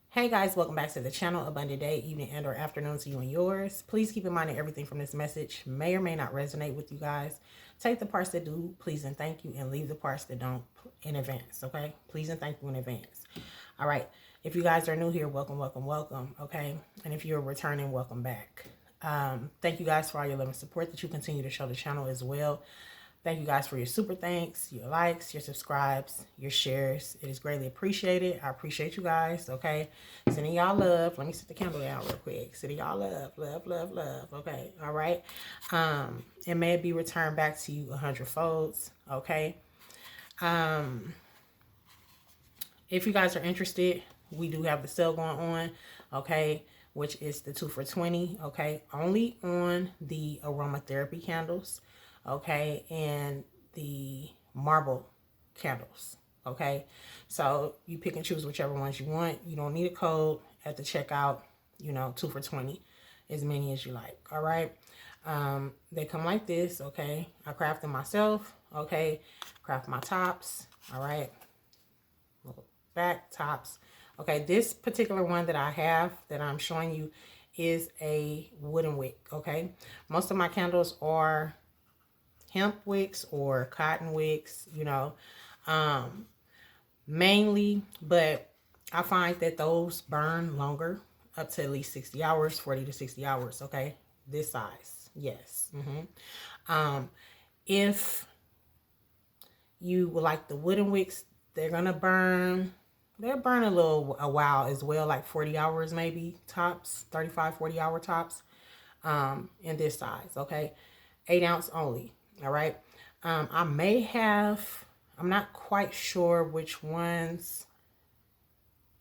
Hey guys, welcome back to the channel. Abundant day, evening, and or afternoon to you and yours. Please keep in mind that everything from this message may or may not resonate with you guys. Take the parts that do, please and thank you, and leave the parts that don't in advance, okay? Please and thank you in advance. All right. If you guys are new here, welcome, welcome, welcome, okay? And if you're returning, welcome back. Thank you guys for all your love and support that you continue to show the channel as well. Thank you guys for your super thanks, your likes, your subscribes, your shares. It is greatly appreciated. I appreciate you guys, okay? Sending y'all love. Let me set the candle down real quick. Sending y'all love, love, love, love, okay? All right? It may be returned back to you 100 folds, okay? If you guys are interested, we do have the sale going on, okay? Which is the 2 for $20, okay? Only on the aromatherapy candles, okay? And the marble candles, okay? So you pick and choose whichever ones you want. You don't need a code at the checkout, you know, 2 for $20, as many as you like, all right? They come like this, okay? I craft them myself, okay? Craft my tops, all right? Back, tops. Okay, this particular one that I have that I'm showing you is a wooden wick, okay? Most of my candles are hemp wicks or cotton wicks, you know, mainly, but I find that those burn longer, up to at least 60 hours, 40 to 60 hours, okay? This size, yes. If you would like the wooden wicks, they're gonna burn, they'll burn a while as well, like 40 hours maybe, tops, 35, 40-hour tops, in this size, okay? 8 ounce only, all right? I may have, I'm not quite sure which ones,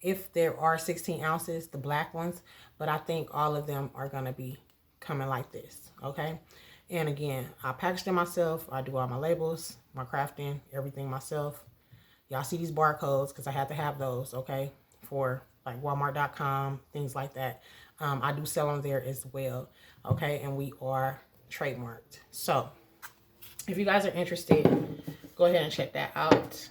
if there are 16 ounces, the black ones, but I think all of them are gonna be coming like this, okay? And again, I package them myself. I do all my labels, my crafting, everything myself. Y'all see these barcodes because I have to have those, okay, for like Walmart.com, things like that. I do sell them there as well, okay, and we are trademarked. So if you guys are interested, go ahead and check that out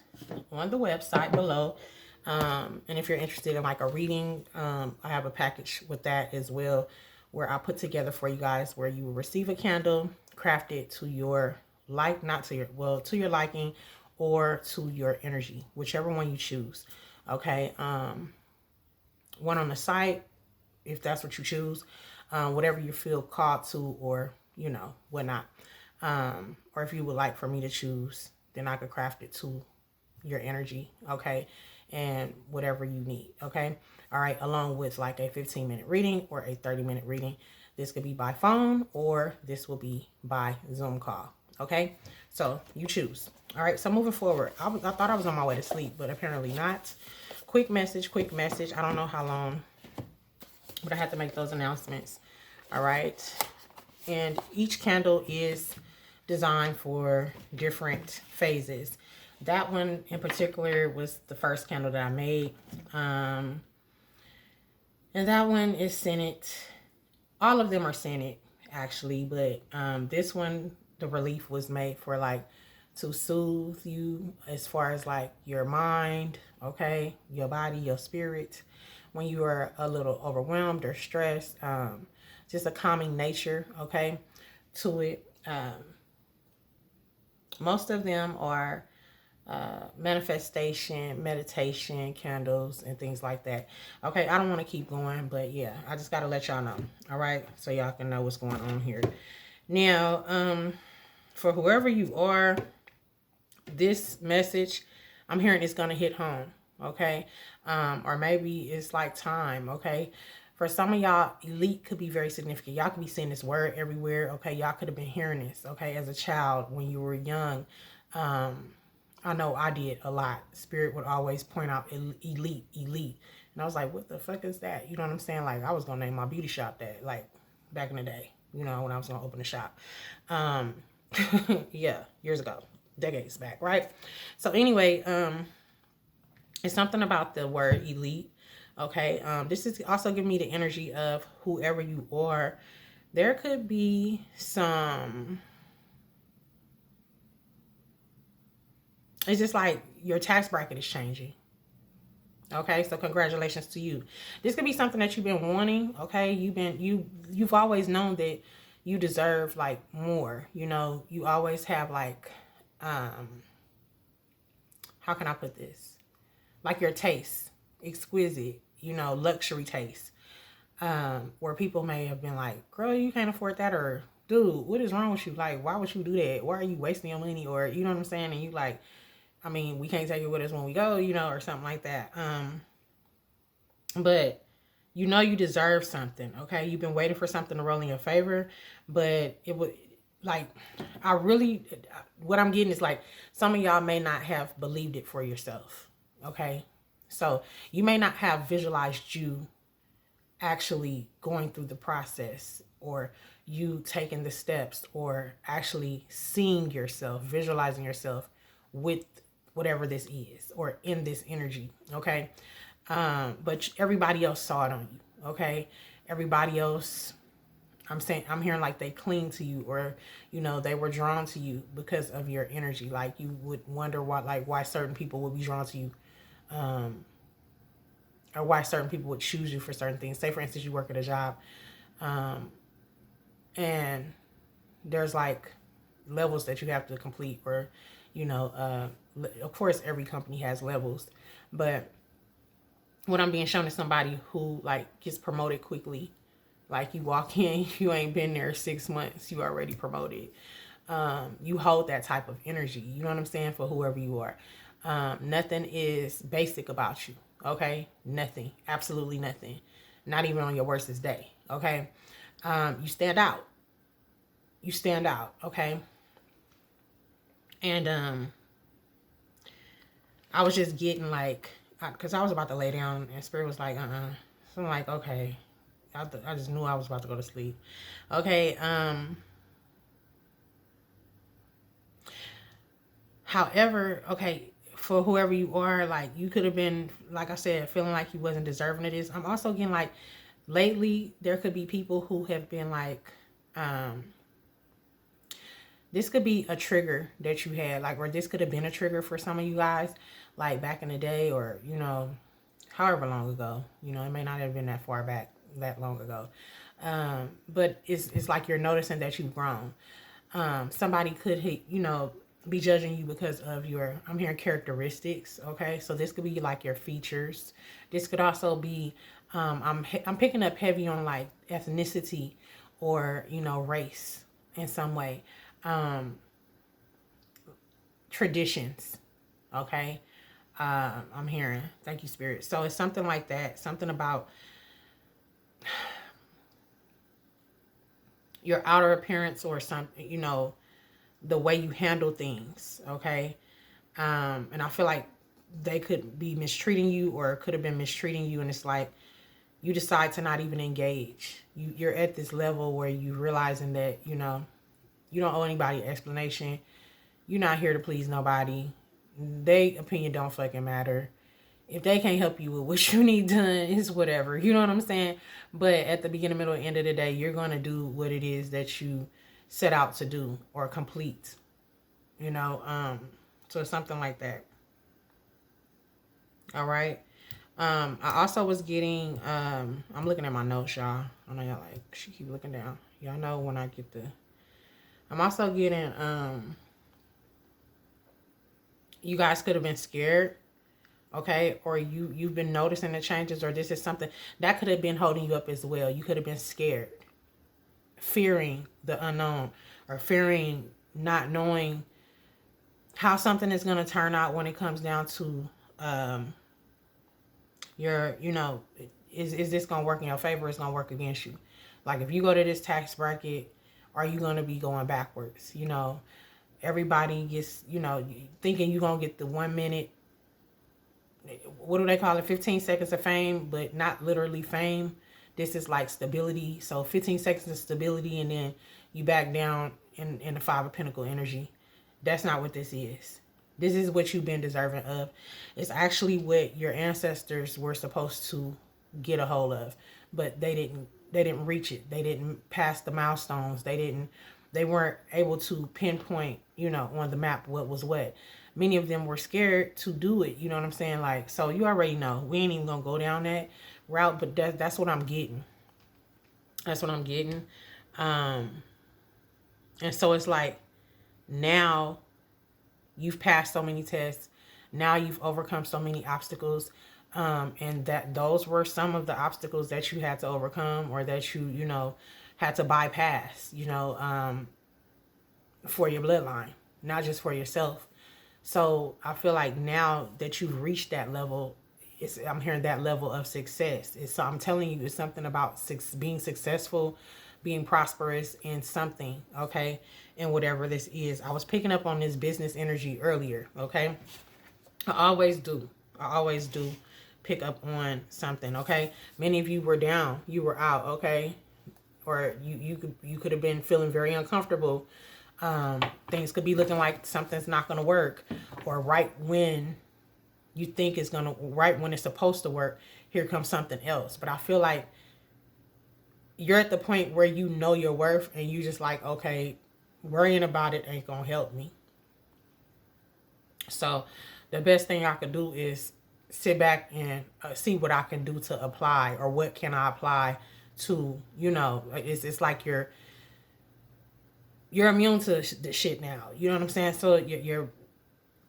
on the website below. And if you're interested in like a reading, I have a package with that as well, where I put together for you guys where you will receive a candle, craft it to your like, not to your, well, to your liking, or to your energy, whichever one you choose, okay? One on the site, if that's what you choose, whatever you feel called to, or, you know, whatnot. Or if you would like for me to choose, then I could craft it to your energy, okay? And whatever you need, okay? All right, along with like a 15-minute reading or a 30-minute reading. This could be by phone or this will be by Zoom call, okay? So you choose. All right, so moving forward, I thought I was on my way to sleep, but apparently not. Quick message, quick message. I don't know how long, but I have to make those announcements. All right, and each candle is designed for different phases. That one in particular was the first candle that I made. And that one is scented. All of them are scented, actually, but this one, the relief was made for like to soothe you as far as like your mind, okay, your body, your spirit, when you are a little overwhelmed or stressed, just a calming nature, okay, to it. Most of them are manifestation, meditation, candles, and things like that. Okay, I don't want to keep going, but yeah, I just got to let y'all know, all right, so y'all can know what's going on here. Now, for whoever you are, this message, I'm hearing it's going to hit home, okay? Or maybe it's like time, okay? For some of y'all, elite could be very significant. Y'all could be seeing this word everywhere, okay? Y'all could have been hearing this, okay, as a child when you were young. I know I did a lot. Spirit would always point out elite, elite. And I was like, what the fuck is that? You know what I'm saying? Like, I was going to name my beauty shop that, like, back in the day, you know, when I was going to open a shop. Yeah, years ago, decades back, right? So anyway, it's something about the word elite, okay? This is also giving me the energy of whoever you are. There could be some... It's just like your tax bracket is changing. Okay, so congratulations to you. This could be something that you've been wanting. Okay, you've always known that you deserve like more. You know, you always have like, how can I put this? Like your taste, exquisite, you know, luxury taste. Where people may have been like, girl, you can't afford that, or dude, what is wrong with you? Like, why would you do that? Why are you wasting your money? Or, you know what I'm saying? And you like, I mean, we can't take it with us when we go, you know, or something like that. But you know you deserve something, okay? You've been waiting for something to roll in your favor, but it would, like, what I'm getting is like, some of y'all may not have believed it for yourself, okay? So you may not have visualized you actually going through the process, or you taking the steps, or actually seeing yourself, visualizing yourself with whatever this is, or in this energy, okay? But everybody else saw it on you, okay? Everybody else, I'm hearing like they cling to you, or, you know, they were drawn to you because of your energy. Like you would wonder why certain people would be drawn to you, or why certain people would choose you for certain things. Say, for instance, you work at a job, and there's like levels that you have to complete, or, you know, of course, every company has levels, but what I'm being shown is somebody who like gets promoted quickly. Like you walk in, you ain't been there 6 months, you already promoted. You hold that type of energy. You know what I'm saying? For whoever you are. Nothing is basic about you. Okay? Nothing. Absolutely nothing. Not even on your worstest day. Okay? You stand out. You stand out. Okay? And I was just getting like, because I was about to lay down and Spirit was like, So I'm like, okay. I just knew I was about to go to sleep. Okay. However, okay, for whoever you are, like you could have been, like I said, feeling like you wasn't deserving of this. I'm also getting like, lately there could be people who have been like, this could be a trigger that you had, like, or this could have been a trigger for some of you guys, like back in the day, or, you know, however long ago, you know, it may not have been that far back, that long ago. But it's like you're noticing that you've grown. Somebody could, you know, be judging you because of your, I'm hearing characteristics. Okay. So this could be like your features. This could also be, I'm picking up heavy on like ethnicity, or, you know, race in some way. Traditions. Okay. I'm hearing, thank you, Spirit. So it's something like that. Something about your outer appearance, or something, you know, the way you handle things. Okay. And I feel like they could be mistreating you, or could have been mistreating you. And it's like, you decide to not even engage. You're at this level where you're realizing that, you know, you don't owe anybody an explanation. You're not here to please nobody. Their opinion don't fucking matter. If they can't help you with what you need done, it's whatever. You know what I'm saying? But at the beginning, middle, and end of the day, you're going to do what it is that you set out to do or complete. You know? So it's something like that. All right? I also was getting, I'm looking at my notes, y'all. I know y'all like, she keep looking down. Y'all know when I get the, I'm also getting, you guys could have been scared, okay? Or you've been noticing the changes, or this is something that could have been holding you up as well. You could have been scared, fearing the unknown, or fearing not knowing how something is going to turn out when it comes down to your, you know, is this going to work in your favor, or is going to work against you? Like if you go to this tax bracket, are you going to be going backwards? You know, everybody gets, you know, thinking you're going to get the 1 minute, what do they call it, 15 seconds of fame, but not literally fame. This is like stability. So 15 seconds of stability, and then you back down in the 5 of Pentacle energy. That's not what this is. This is what you've been deserving of. It's actually what your ancestors were supposed to get a hold of, but they didn't reach it. They didn't pass the milestones. They weren't able to pinpoint, you know, on the map what was what. many of them were scared to do it. You know what I'm saying? Like, so you already know. We ain't even gonna go down that route, but that's what I'm getting. That's what I'm getting. And so it's like, now you've passed so many tests. Now you've overcome so many obstacles. And that those were some of the obstacles that you had to overcome, or that you know, had to bypass, you know, for your bloodline, not just for yourself. So I feel like now that you've reached that level, I'm hearing that level of success. So I'm telling you, it's something about being successful, being prosperous in something, okay? And whatever this is. I was picking up on this business energy earlier, okay? I always do pick up on something, okay? Many of you were down, you were out, okay? Or you could have been feeling very uncomfortable. Things could be looking like something's not going to work, or right when you think it's going to, right when it's supposed to work, here comes something else. But I feel like you're at the point where you know your worth, and you just like, okay, worrying about it ain't going to help me. So the best thing I could do is sit back and see what I can do to apply, or what can I apply to, you know, it's like you're immune to the shit now. You know what I'm saying? So you're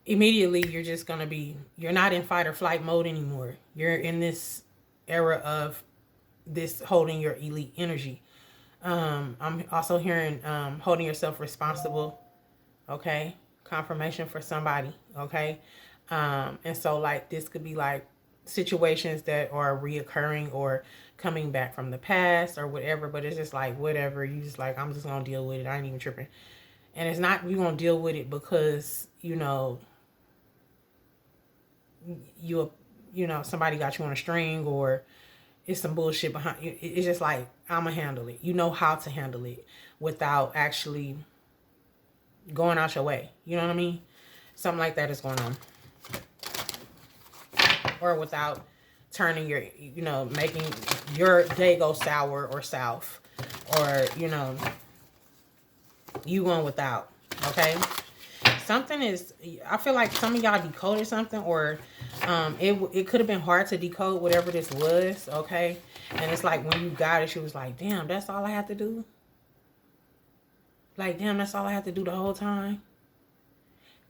immediately, you're just going to be, you're not in fight or flight mode anymore. You're in this era of this holding your elite energy. I'm also hearing holding yourself responsible. Okay. Confirmation for somebody. Okay. And so like, this could be like situations that are reoccurring or coming back from the past or whatever, but it's just like, whatever, you just like, I'm just gonna deal with it, I ain't even tripping. And it's not, you gonna deal with it because, you know, you know, somebody got you on a string, or it's some bullshit behind you. It's just like, I'm gonna handle it. You know how to handle it without actually going out your way. You know what I mean? Something like that is going on. Or without turning your, you know, making your day go sour or south, or, you know, you going without, okay? Something is, I feel like some of y'all decoded something, or it could have been hard to decode whatever this was, okay? And it's like, when you got it, she was like, damn, that's all I have to do? Like, damn, that's all I have to do the whole time?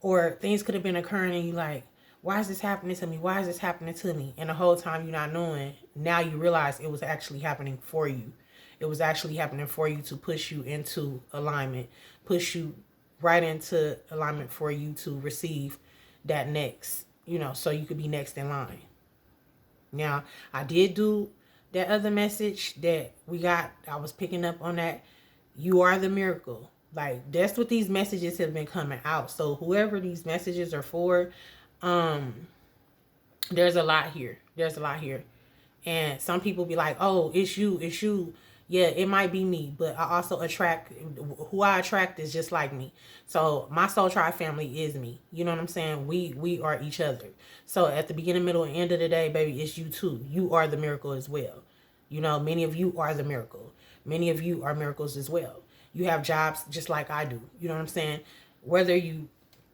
Or things could have been occurring and you like, why is this happening to me? Why is this happening to me? And the whole time you're not knowing, now you realize it was actually happening for you. It was actually happening for you to push you into alignment, push you right into alignment for you to receive that next, you know, so you could be next in line. Now, I did do that other message that we got. I was picking up on that. You are the miracle. Like, that's what these messages have been coming out. So whoever these messages are for, there's a lot here. There's a lot here. And some people be like, oh, it's you, it's you. Yeah, it might be me, but I also attract, who I attract is just like me. So my soul tribe family is me. You know what I'm saying? We are each other. So at the beginning, middle, and end of the day, baby, it's you too. You are the miracle as well. You know, many of you are the miracle. Many of you are miracles as well. You have jobs just like I do. You know what I'm saying? Whether you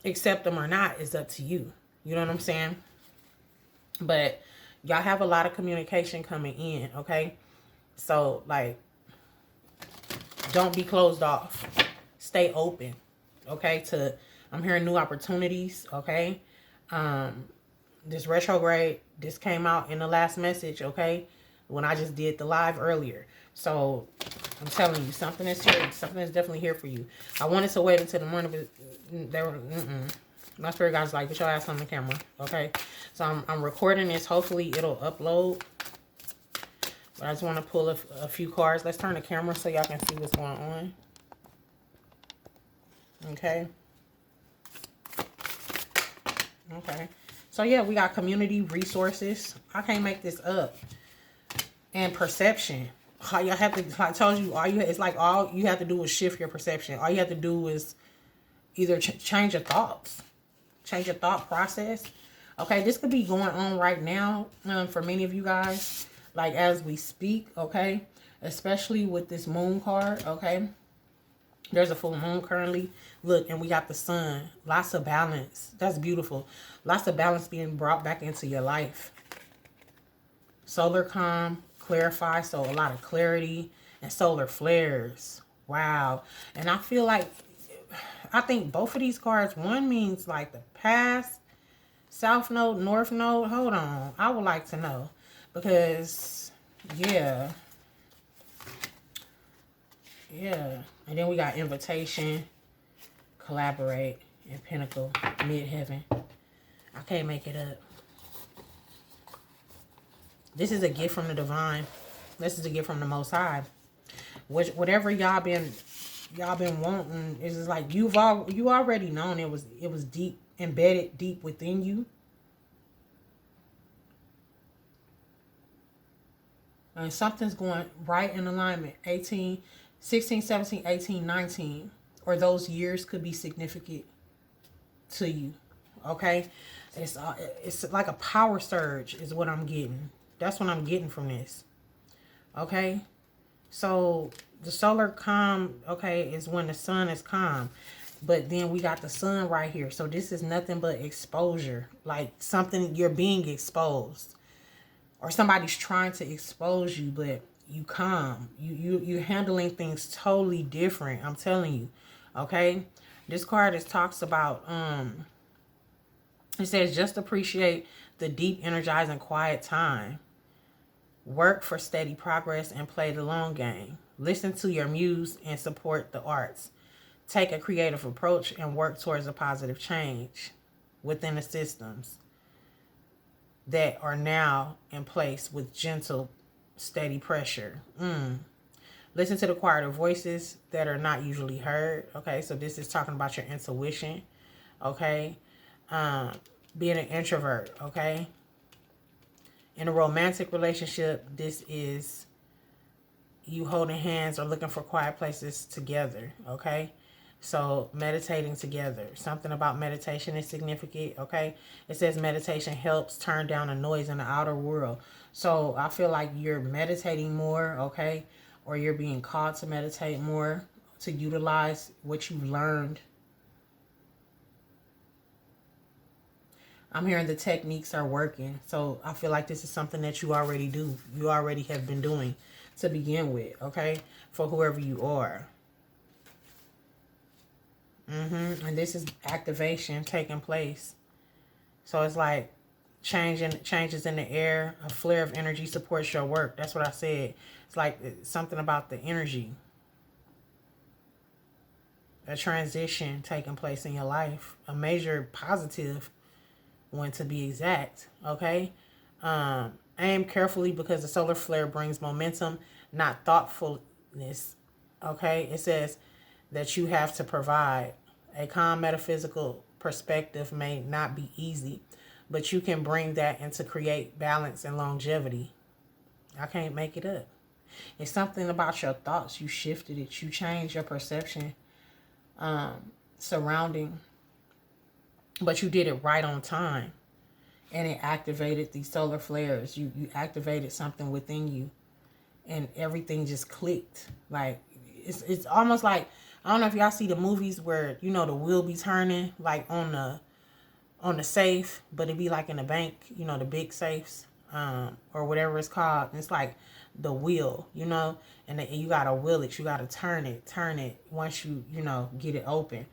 accept them or not is up to you. You know what I'm saying? But y'all have a lot of communication coming in, okay? So, like, don't be closed off. Stay open, okay? I'm hearing new opportunities, okay? This retrograde, this came out in the last message, okay? When I just did the live earlier. So, I'm telling you, something is here. Something is definitely here for you. I wanted to wait until the morning, but they were, my spirit guys like, get your ass on the camera, okay? So I'm recording this. Hopefully it'll upload. But I just want to pull a few cards. Let's turn the camera so y'all can see what's going on. Okay. Okay. So yeah, we got community resources. I can't make this up. And perception. All you have to, I told you, it's like all you have to do is shift your perception. All you have to do is either change your thoughts. Change your thought process. Okay, this could be going on right now for many of you guys, like as we speak, okay? Especially with this moon card, okay? There's a full moon currently. Look, and we got the sun. Lots of balance. That's beautiful. Lots of balance being brought back into your life. Solar calm, clarify, so a lot of clarity, and solar flares. Wow. And I feel like, I think both of these cards, one means like the past, south node, north node. Hold on. I would like to know. Because, yeah. Yeah. And then we got invitation, collaborate, and pinnacle, midheaven. I can't make it up. This is a gift from the divine. This is a gift from the Most High. Whatever y'all been wanting, is just like you already known it was deep, embedded deep within you. And something's going right in alignment. 18, 16, 17, 18, 19, or those years could be significant to you. Okay, it's like a power surge is what I'm getting. That's what I'm getting from this. Okay, so the solar calm, okay, is when the sun is calm. But then we got the sun right here. So this is nothing but exposure. Like something, you're being exposed. Or somebody's trying to expose you, but you calm. You're handling things totally different. I'm telling you. Okay? This card talks about, it says, just appreciate the deep, energizing, quiet time. Work for steady progress and play the long game. Listen to your muse and support the arts. Take a creative approach and work towards a positive change within the systems that are now in place with gentle, steady pressure. Listen to the quieter voices that are not usually heard. Okay, so this is talking about your intuition. Okay, being an introvert. Okay, in a romantic relationship, this is you holding hands or looking for quiet places together. Okay, so meditating together. Something about meditation is significant. Okay, it says meditation helps turn down the noise in the outer world. So I feel like you're meditating more. Okay, or you're being called to meditate more, to utilize what you've learned. I'm hearing the techniques are working. So I feel like this is something that you already do. You already have been doing to begin with, okay? For whoever you are. And this is activation taking place. So it's like changes in the air. A flare of energy supports your work. That's what I said. It's like something about the energy. A transition taking place in your life. A major positive one, to be exact. Okay? Aim carefully because the solar flare brings momentum, not thoughtfulness. Okay? It says that you have to provide. A calm metaphysical perspective may not be easy, but you can bring that and to create balance and longevity. I can't make it up. It's something about your thoughts. You shifted it. You changed your perception surrounding, but you did it right on time. And it activated these solar flares. You activated something within you. And everything just clicked. Like, it's almost like, I don't know if y'all see the movies where, you know, the wheel be turning, like on the safe, but it be like in the bank, you know, the big safes, or whatever it's called. And it's like the wheel, you know, and you gotta wheel it. You gotta turn it once you know, get it open,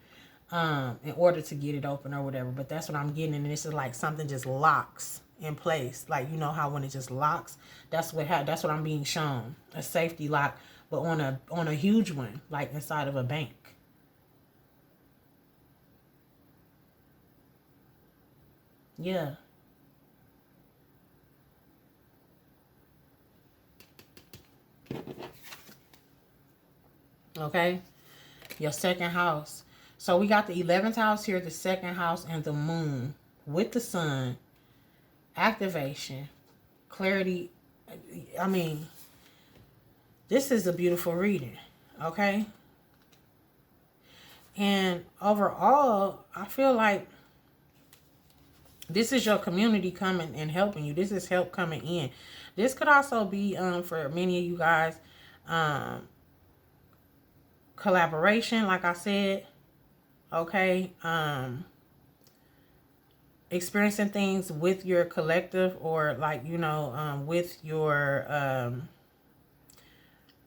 in order to get it open or whatever. But that's what I'm getting. And this is like something just locks in place. Like, you know how when it just locks, that's what I'm being shown. A safety lock, but on a huge one, like inside of a bank. Yeah. Okay. Your second house. So we got the 11th house here, the second house, and the moon with the sun. Activation. Clarity. I mean, this is a beautiful reading. Okay. And overall, I feel like this is your community coming and helping you. This is help coming in. This could also be, for many of you guys, collaboration, like I said, okay, experiencing things with your collective, or like, you know, with your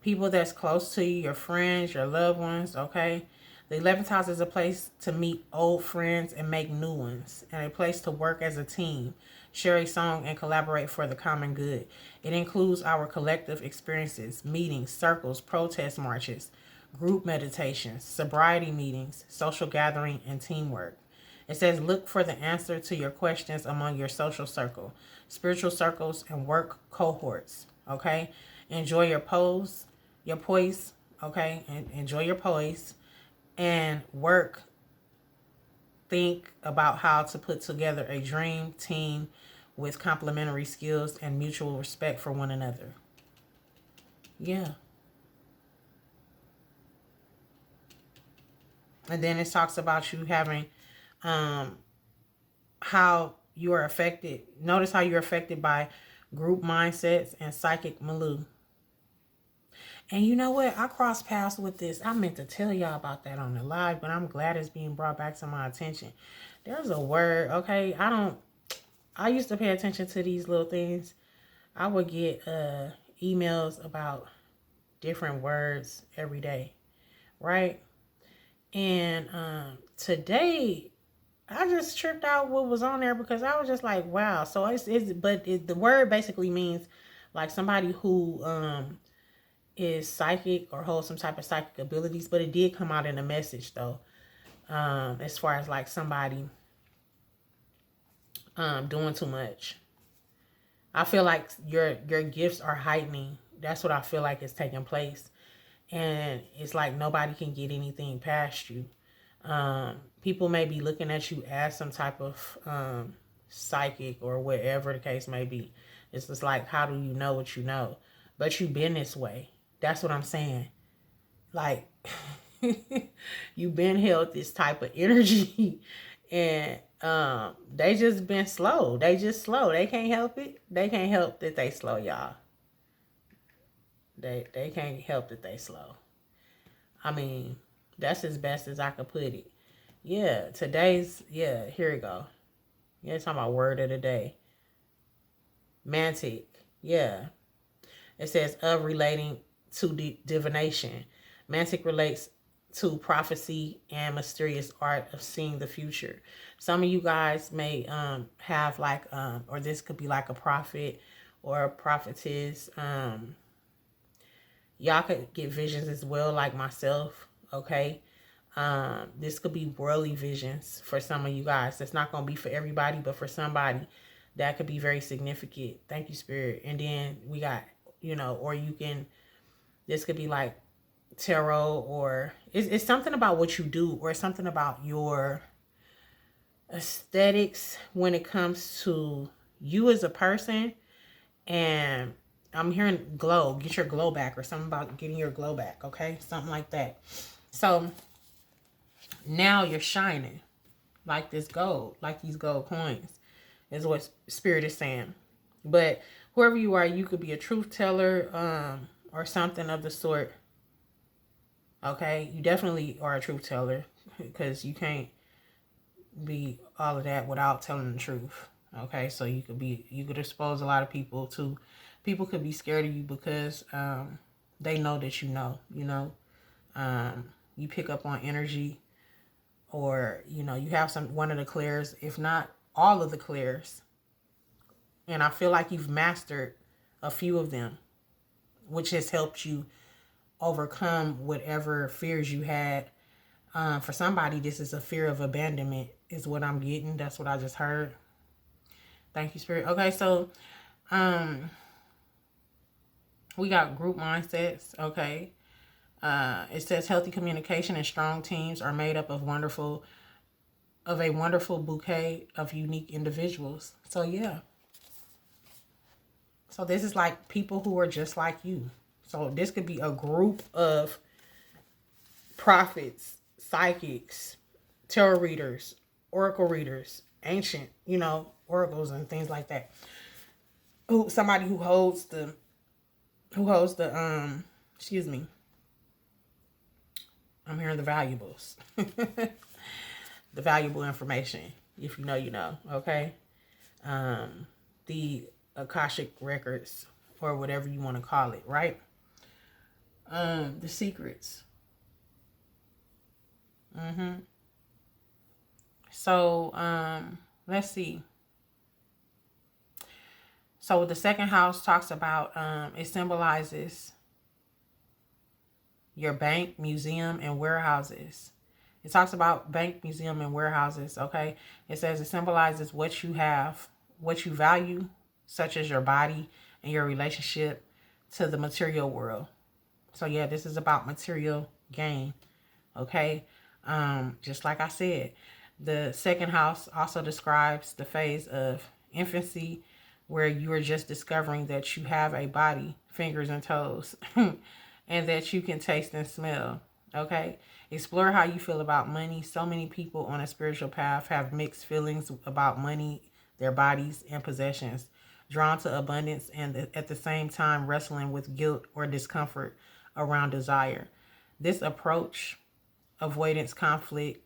people that's close to you, your friends, your loved ones, okay? The 11th house is a place to meet old friends and make new ones, and a place to work as a team, share a song, and collaborate for the common good. It includes our collective experiences, meetings, circles, protest marches, group meditations, sobriety meetings, social gathering, and teamwork. It says, look for the answer to your questions among your social circle, spiritual circles, and work cohorts, okay? Enjoy your poise, okay? And enjoy your poise and work. Think about how to put together a dream team with complementary skills and mutual respect for one another. Yeah. And then it talks about you having how you are affected. Notice how you're affected by group mindsets and psychic milieu. And you know what? I crossed paths with this. I meant to tell y'all about that on the live, but I'm glad it's being brought back to my attention. There's a word, okay? I used to pay attention to these little things. I would get emails about different words every day, right? And today I just tripped out what was on there, because I was just like, wow. So the word basically means like somebody who is psychic or holds some type of psychic abilities, but it did come out in a message though. As far as like somebody doing too much. I feel like your gifts are heightening. That's what I feel like is taking place. And it's like nobody can get anything past you. People may be looking at you as some type of psychic or whatever the case may be. It's just like, how do you know what you know? But you've been this way. That's what I'm saying. Like, you've been held this type of energy. And they just been slow. They just slow. They can't help it. They can't help that they slow, y'all. They can't help that they slow. I mean, that's as best as I could put it. Yeah, here we go. Yeah, it's talking about word of the day. Mantic. Yeah. It says of relating to divination. Mantic relates to prophecy and mysterious art of seeing the future. Some of you guys may have like, or this could be like a prophet or a prophetess. Y'all could get visions as well, like myself, okay? This could be worldly visions for some of you guys. That's not going to be for everybody, but for somebody, that could be very significant. Thank you, Spirit. And then we got, you know, or you can, this could be like tarot, or it's something about what you do, or something about your aesthetics when it comes to you as a person. And I'm hearing glow, get your glow back, or something about getting your glow back, okay? Something like that. So now you're shining like this gold, like these gold coins, is what Spirit is saying. But whoever you are, you could be a truth teller, or something of the sort. Okay, you definitely are a truth teller, because you can't be all of that without telling the truth. Okay, so you could expose a lot of people to. People could be scared of you because they know that you know. You pick up on energy, or you have one of the clairs, if not all of the clairs. And I feel like you've mastered a few of them, which has helped you overcome whatever fears you had. For somebody, this is a fear of abandonment, is what I'm getting. That's what I just heard. Thank you, Spirit. Okay, so we got group mindsets, okay? It says healthy communication and strong teams are made up of a wonderful bouquet of unique individuals. So yeah. So this is like people who are just like you. So this could be a group of prophets, psychics, tarot readers, oracle readers, ancient, oracles and things like that. Somebody who holds the I'm hearing the valuables. The valuable information. If you know, you know. Okay. The Akashic records, or whatever you want to call it, right? The secrets. So, let's see. So the second house talks about, it symbolizes your bank, museum, and warehouses. It talks about bank, museum, and warehouses, okay? It says it symbolizes what you have, what you value, such as your body and your relationship to the material world. So yeah, this is about material gain, okay? Just like I said, the second house also describes the phase of infancy, where you are just discovering that you have a body, fingers and toes, and that you can taste and smell. Okay? Explore how you feel about money. So many people on a spiritual path have mixed feelings about money, their bodies, and possessions, drawn to abundance and at the same time wrestling with guilt or discomfort around desire. This approach, avoidance conflict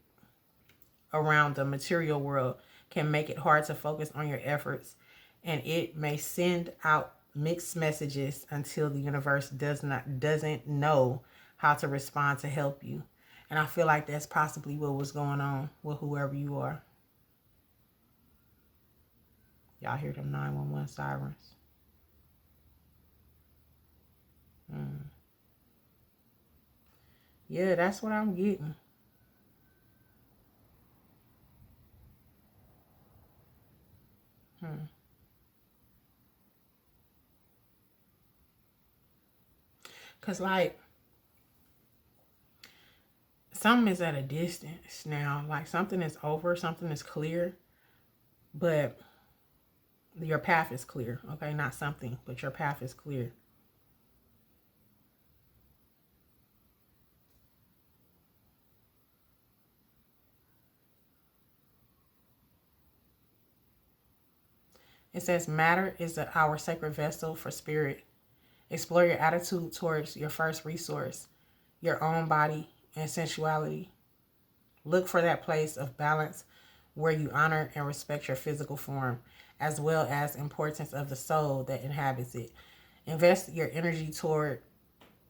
around the material world, can make it hard to focus on your efforts, and it may send out mixed messages until the universe doesn't know how to respond to help you. And I feel like that's possibly what was going on with whoever you are. Y'all hear them 911 sirens? Yeah, that's what I'm getting. Because, like, something is at a distance now. Like, something is over, something is clear, but your path is clear, okay? Not something, but your path is clear. It says matter is our sacred vessel for spirit. Explore your attitude towards your first resource, your own body and sensuality. Look for that place of balance where you honor and respect your physical form, as well as importance of the soul that inhabits it. Invest your energy toward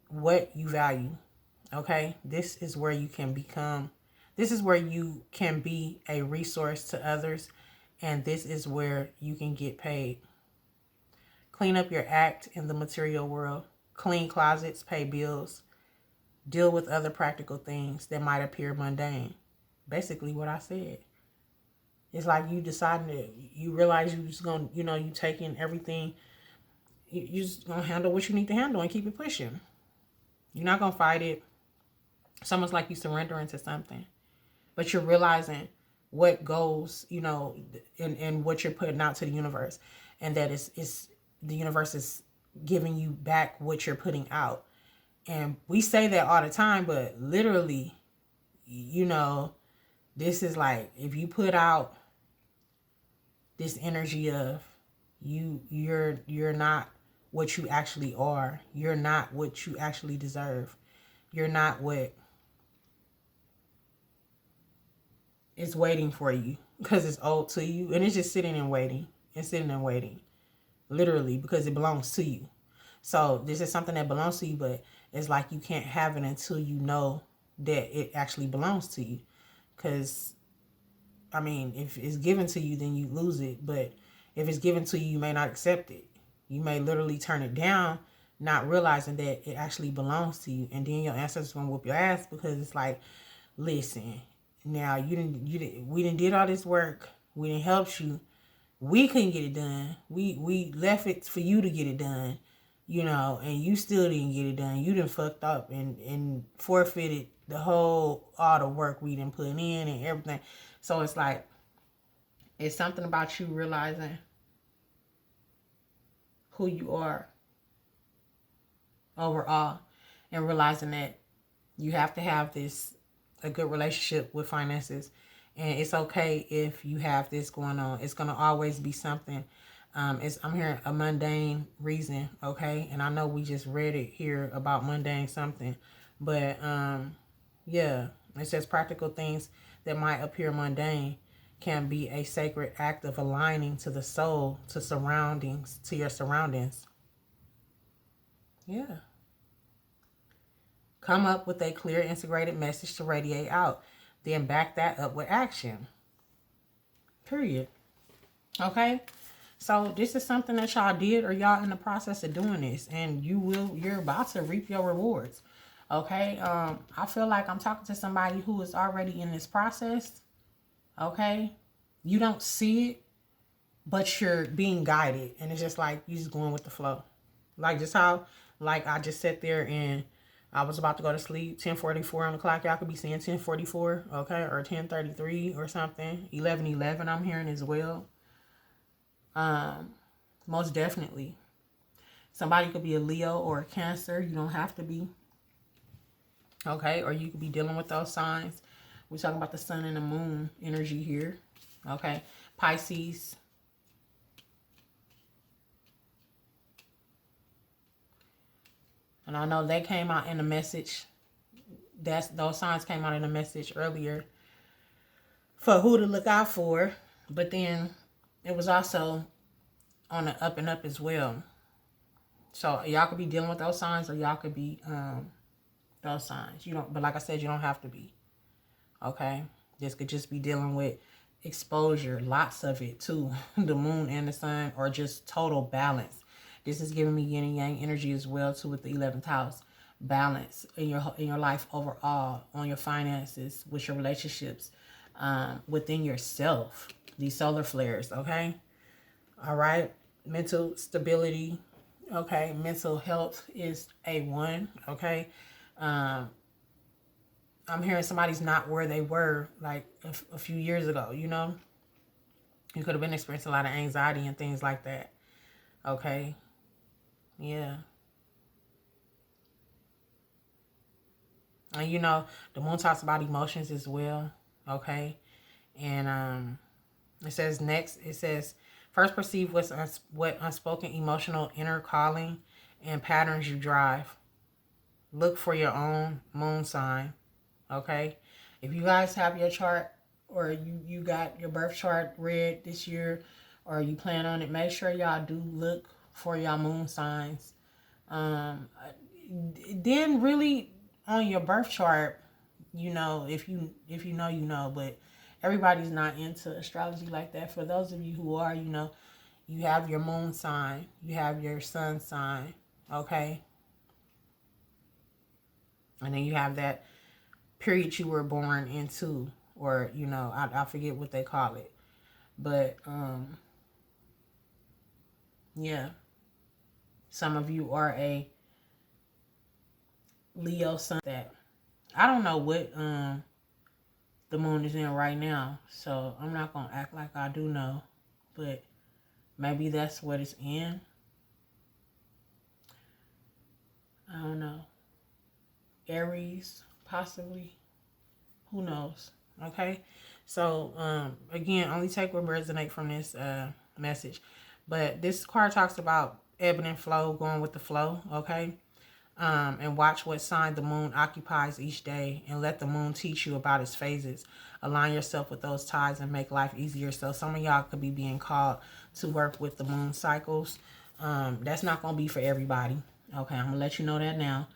what you value. Okay? This is where you can be a resource to others, and this is where you can get paid. Clean up your act in the material world. Clean closets, pay bills, deal with other practical things that might appear mundane. Basically what I said. It's like you deciding that you realize you just gonna, you taking everything, you just gonna handle what you need to handle and keep it pushing. You're not gonna fight it. It's almost like you surrendering to something, but you're realizing what goes, and what you're putting out to the universe, and that it's the universe is giving you back what you're putting out. And we say that all the time, but literally, this is like, if you put out this energy of you're not what you actually are. You're not what you actually deserve. You're not what is waiting for you, because it's owed to you, and it's just sitting and waiting and sitting and waiting, literally, because it belongs to you. So this is something that belongs to you, but it's like you can't have it until you know that it actually belongs to you. Because, I mean, if it's given to you, then you lose it. But if it's given to you, you may not accept it. You may literally turn it down, not realizing that it actually belongs to you. And then your ancestors gonna whoop your ass, because it's like, listen, now we didn't did all this work. We didn't help you. We couldn't get it done. We left it for you to get it done, and you still didn't get it done. You done fucked up and forfeited all the work we didn't put in and everything. So it's like, it's something about you realizing who you are overall, and realizing that you have to have a good relationship with finances. And it's okay if you have this going on. It's going to always be something. I'm hearing a mundane reason, okay? And I know we just read it here about mundane something. But Yeah. It says practical things that might appear mundane can be a sacred act of aligning to the soul, to your surroundings. Yeah. Come up with a clear, integrated message to radiate out. Then back that up with action. Period. Okay? So this is something that y'all did or y'all in the process of doing this. And you're about to reap your rewards. Okay? I feel like I'm talking to somebody who is already in this process. Okay? You don't see it, but you're being guided. And it's just like you just going with the flow. Like just how, like I just sat there and I was about to go to sleep, 10:44 on the clock. Y'all could be seeing 10:44, okay, or 10:33 or something. 11:11 I'm hearing as well. Most definitely. Somebody could be a Leo or a Cancer. You don't have to be. Okay, or you could be dealing with those signs. We're talking about the sun and the moon energy here. Okay, Pisces. And I know they came out in the message. Those signs came out in the message earlier for who to look out for. But then it was also on the up and up as well. So y'all could be dealing with those signs, or y'all could be those signs. You don't, but like I said, you don't have to be. Okay, this could just be dealing with exposure, lots of it too. The moon and the sun, or just total balance. This is giving me yin and yang energy as well too, with the 11th house. Balance in your life overall, on your finances, with your relationships, within yourself. These solar flares, okay? All right. Mental stability, okay? Mental health is A1, okay? I'm hearing somebody's not where they were like a few years ago, you know? You could have been experiencing a lot of anxiety and things like that, okay? Yeah. And you know, the moon talks about emotions as well, okay? And it says next, it says, first perceive what unspoken emotional inner calling and patterns you drive. Look for your own moon sign, okay? If you guys have your chart, or you got your birth chart read this year, or you plan on it, make sure y'all do look for your moon signs. Then really on your birth chart, you know, if you know, you know, but everybody's not into astrology like that. For those of you who are, you know, you have your moon sign, you have your sun sign, okay? And then you have that period you were born into, or, you know, I forget what they call it. But, yeah. Some of you are a Leo sun. That I don't know what the moon is in right now, so I'm not gonna act like I do know, but maybe that's what it's in. I don't know. Aries, possibly. Who knows? Okay. So again, only take what resonate from this message. But this card talks about ebbing and flow, going with the flow, okay? And watch what sign the moon occupies each day, and let the moon teach you about its phases. Align yourself with those ties and make life easier. So some of y'all could be being called to work with the moon cycles. That's not going to be for everybody. Okay, I'm going to let you know that now.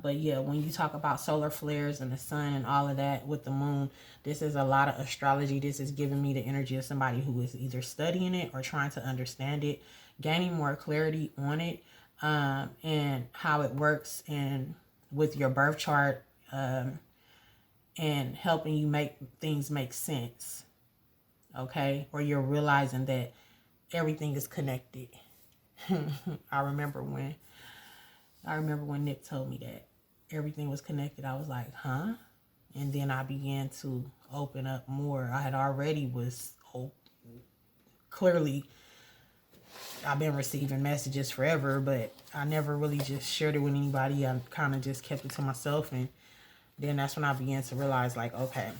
But yeah, when you talk about solar flares and the sun and all of that with the moon, this is a lot of astrology. This is giving me the energy of somebody who is either studying it or trying to understand it, gaining more clarity on it, and how it works, and with your birth chart, and helping you make things make sense. Okay? Or you're realizing that everything is connected. I remember when Nick told me that everything was connected. I was like, huh? And then I began to open up more. I had already clearly, I've been receiving messages forever, but I never really just shared it with anybody. I kind of just kept it to myself. And then that's when I began to realize, like, okay,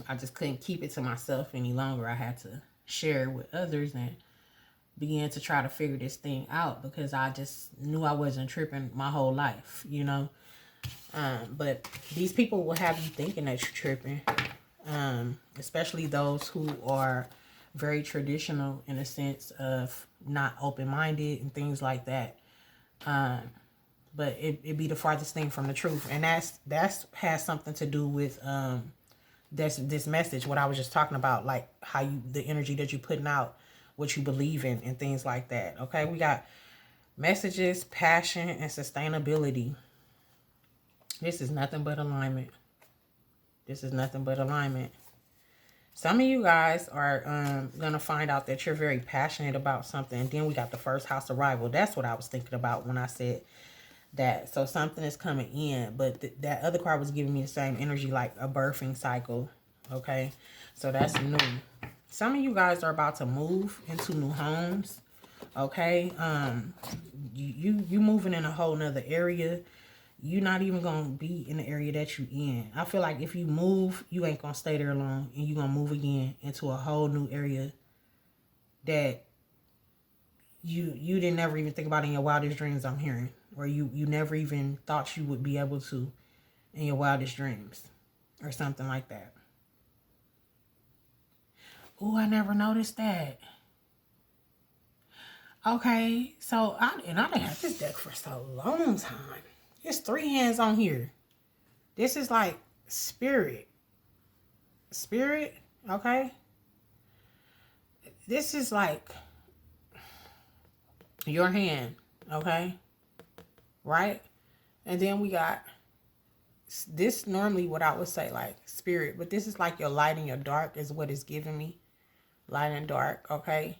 I just couldn't keep it to myself any longer. I had to share it with others and began to try to figure this thing out, because I just knew I wasn't tripping my whole life, you know. But these people will have you thinking that you're tripping. Especially those who are very traditional in a sense of not open-minded and things like that. But it be the farthest thing from the truth. And that's has something to do with this message, what I was just talking about, like how you, the energy that you're putting out, what you believe in and things like that. Okay, we got messages, passion, and sustainability. This is nothing but alignment. This is nothing but alignment. Some of you guys are going to find out that you're very passionate about something. And then we got the first house arrival. That's what I was thinking about when I said that. So something is coming in. But that other card was giving me the same energy, like a birthing cycle. Okay. So that's new. Some of you guys are about to move into new homes. Okay. You moving in a whole nother area. You're not even going to be in the area that you in. I feel like if you move, you ain't going to stay there long. And you're going to move again into a whole new area that you didn't never even think about in your wildest dreams, I'm hearing. Or you never even thought you would be able to in your wildest dreams. Or something like that. Oh, I never noticed that. Okay, so I didn't have this deck for so long time. There's 3 hands on here. This is like spirit. Spirit, okay? This is like your hand, okay? Right? And then we got this, normally what I would say like spirit, but this is like your light and your dark is what it's giving me. Light and dark, okay?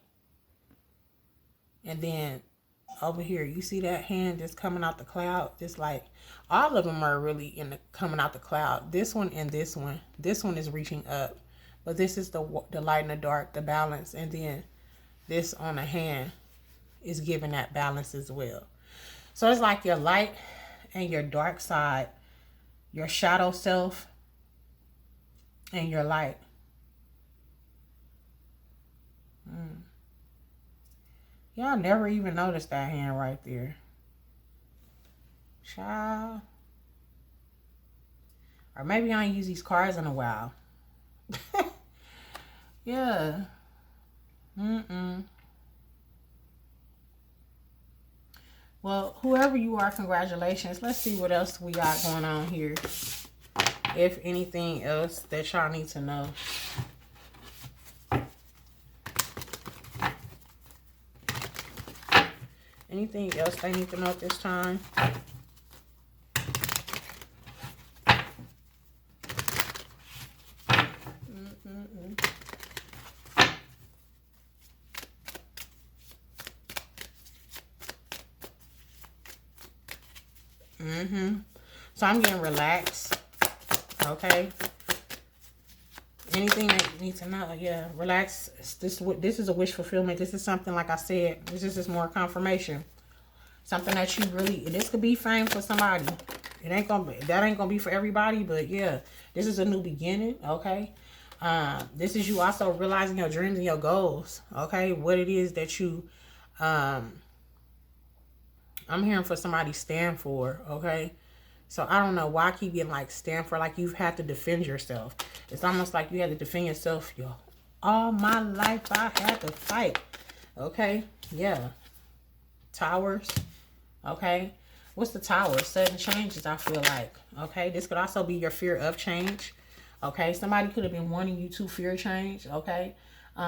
And then over here, you see that hand just coming out the cloud? Just like, all of them are really coming out the cloud. This one and this one. This one is reaching up. But this is the light and the dark, the balance. And then this on the hand is giving that balance as well. So it's like your light and your dark side, your shadow self, and your light. Y'all never even noticed that hand right there. Child. Or maybe I ain't used these cards in a while. Yeah. Well, whoever you are, congratulations. Let's see what else we got going on here. If anything else that y'all need to know. Anything else they need to know at this time? So I'm getting relaxed. Okay. Anything that you need to know, yeah, relax. This is a wish fulfillment. This is something, like I said, this is just more confirmation. Something that you really, this could be fame for somebody. That ain't gonna be for everybody, but yeah, this is a new beginning, okay? This is you also realizing your dreams and your goals, okay? What it is that you, I'm hearing for somebody stand for, okay? So I don't know why I keep getting like stand for, like you've had to defend yourself. It's almost like you had to defend yourself. All my life I had to fight. Okay. Yeah. Towers. Okay. What's the tower? Sudden changes, I feel like. Okay. This could also be your fear of change. Okay. Somebody could have been wanting you to fear change. Okay.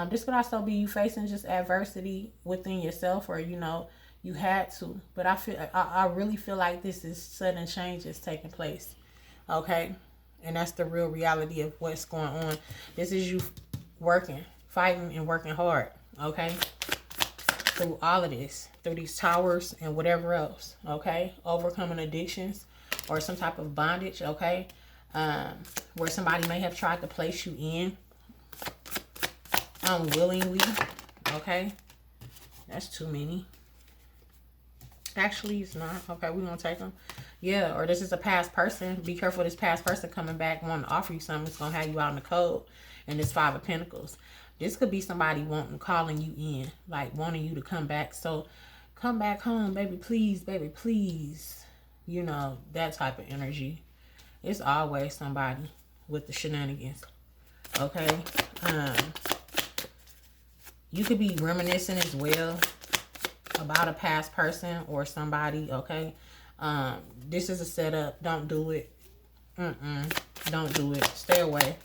This could also be you facing just adversity within yourself, or, you had to. But I really feel like this is sudden changes taking place. Okay. And that's the real reality of what's going on. This is you working, fighting, and working hard. Okay. Through all of this, through these towers and whatever else. Okay. Overcoming addictions or some type of bondage. Okay. Where somebody may have tried to place you in unwillingly. Okay. That's too many. Actually, it's not. Okay, we're going to take them. Yeah, or this is a past person. Be careful of this past person coming back wanting to offer you something. It's going to have you out in the cold. And this 5 of Pentacles. This could be somebody calling you in. Like wanting you to come back. So, come back home, baby, please, baby, please. You know, that type of energy. It's always somebody with the shenanigans. Okay? You could be reminiscing as well about a past person or somebody, okay? This is a setup. Don't do it. Don't do it. Stay away.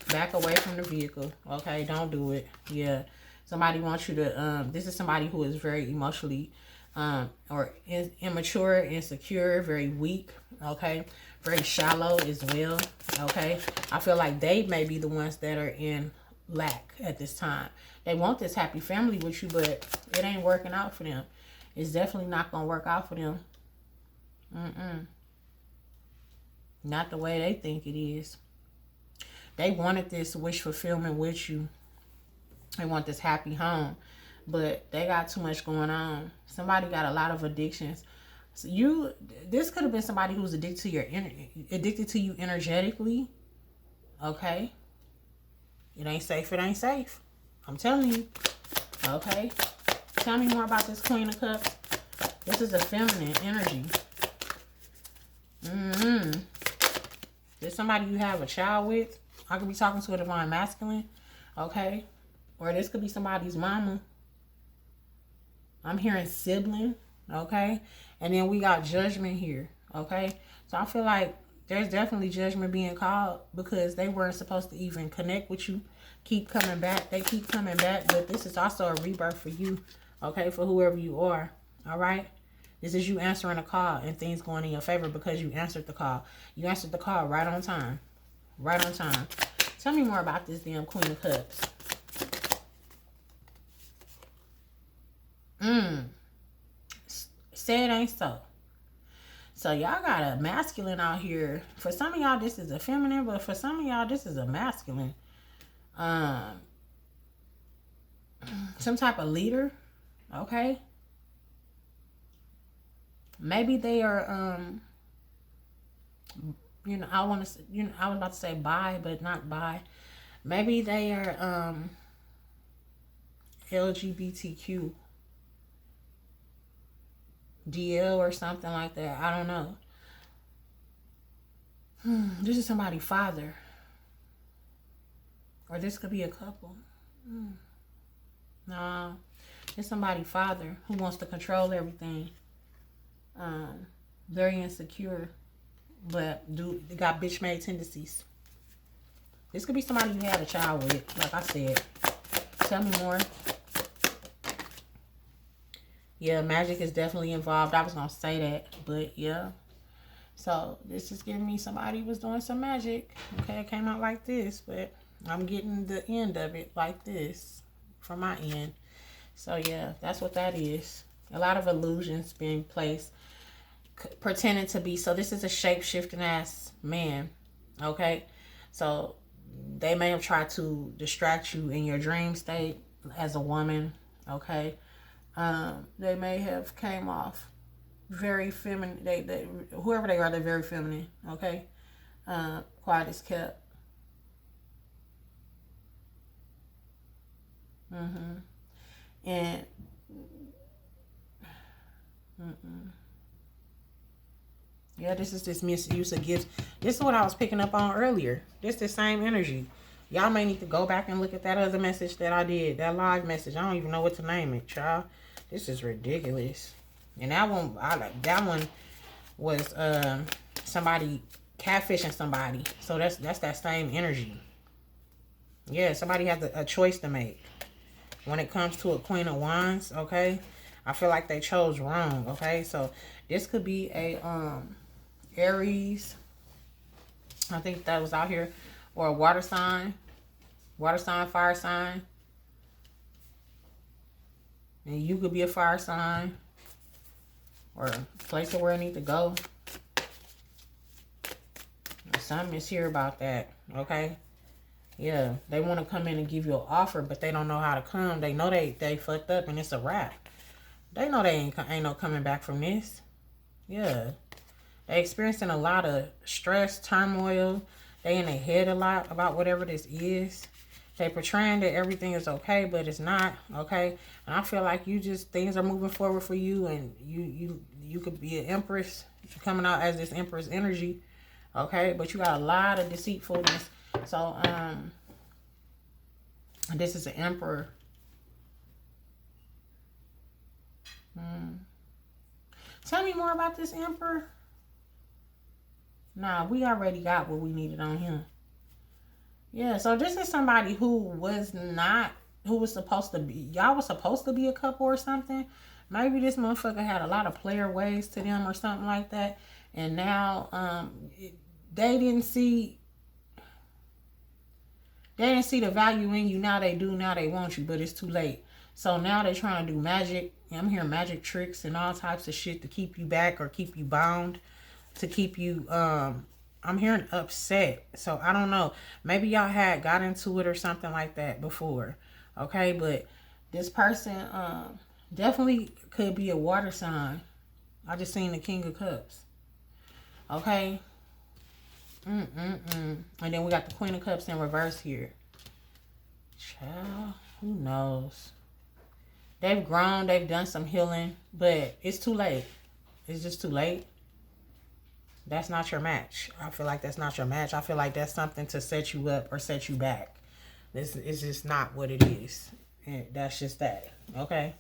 Back away from the vehicle, okay? Don't do it. Yeah. Somebody wants you to, this is somebody who is very emotionally or immature, insecure, very weak, okay? Very shallow as well, okay? I feel like they may be the ones that are in lack at this time. They want this happy family with you, but it ain't working out for them. It's definitely not going to work out for them. Not the way they think it is. They wanted this wish fulfillment with you. They want this happy home, but they got too much going on. Somebody got a lot of addictions. So this could have been somebody who's addicted to you energetically. Okay, it ain't safe. It ain't safe. I'm telling you. Okay, tell me more about this Queen of Cups. This is a feminine energy. There's somebody you have a child with. I could be talking to a divine masculine. Okay. Or this could be somebody's mama. I'm hearing sibling. Okay. And then we got judgment here. Okay. So I feel like there's definitely judgment being called because they weren't supposed to even connect with you. Keep coming back. They keep coming back. But this is also a rebirth for you. Okay. For whoever you are. All right. This is you answering a call and things going in your favor because you answered the call. You answered the call right on time. Right on time. Tell me more about this damn Queen of Cups. Say it ain't so. So y'all got a masculine out here. For some of y'all, this is a feminine, but for some of y'all, this is a masculine. Some type of leader. Okay. Maybe they are, you know, I want to, you know, I was about to say bi, but not bi. Maybe they are, LGBTQ, DL or something like that. I don't know. This is somebody's father. Or this could be a couple. No. It's somebody's father who wants to control everything. Very insecure, but they got bitch made tendencies. This could be somebody you had a child with, like I said. Tell me more. Yeah, magic is definitely involved. I was gonna say that, but yeah. So this is giving me somebody was doing some magic. Okay, it came out like this, but I'm getting the end of it like this from my end. So yeah, that's what that is. A lot of illusions being placed, pretending to be. So this is a shape-shifting ass man. Okay, so they may have tried to distract you in your dream state as a woman. Okay, they may have came off very feminine. They whoever they are, they're very feminine. Okay, quiet as kept. And yeah, this is this misuse of gifts. This is what I was picking up on earlier. This the same energy. Y'all may need to go back and look at that other message that I did. That live message. I don't even know what to name it, child. This is ridiculous. And that one, that one was somebody catfishing somebody. So that's that same energy. Yeah, somebody has a choice to make. When it comes to a Queen of Wands, okay? I feel like they chose wrong, okay? So this could be a Aries. I think that was out here. Or a water sign. Water sign, fire sign. And you could be a fire sign. Or a place where I need to go. Something is here about that, okay? Yeah, they want to come in and give you an offer, but they don't know how to come. They know they fucked up and it's a wrap. They know they ain't no coming back from this. Yeah. They experiencing a lot of stress, turmoil. They in their head a lot about whatever this is. They portraying that everything is okay, but it's not, okay? And I feel like things are moving forward for you, and you could be an empress. coming out as this Empress energy. Okay, but you got a lot of deceitfulness. So, this is an Emperor. Tell me more about this Emperor. Nah, we already got what we needed on him. Yeah, so this is somebody who was supposed to be, y'all was supposed to be a couple or something. Maybe this motherfucker had a lot of player ways to them or something like that. And now, they didn't see the value in you. Now they do. Now they want you, but it's too late. So now they're trying to do magic. I'm hearing magic tricks and all types of shit to keep you back or keep you bound, to keep you, I'm hearing upset. So I don't know. Maybe y'all had got into it or something like that before. Okay, but this person definitely could be a water sign. I just seen the King of Cups. Okay. And then we got the Queen of Cups in reverse here. Child, who knows? They've grown, they've done some healing, but it's too late. It's just too late. That's not your match. I feel like that's not your match. I feel like that's something to set you up or set you back. This is just not what it is. And that's just that. Okay?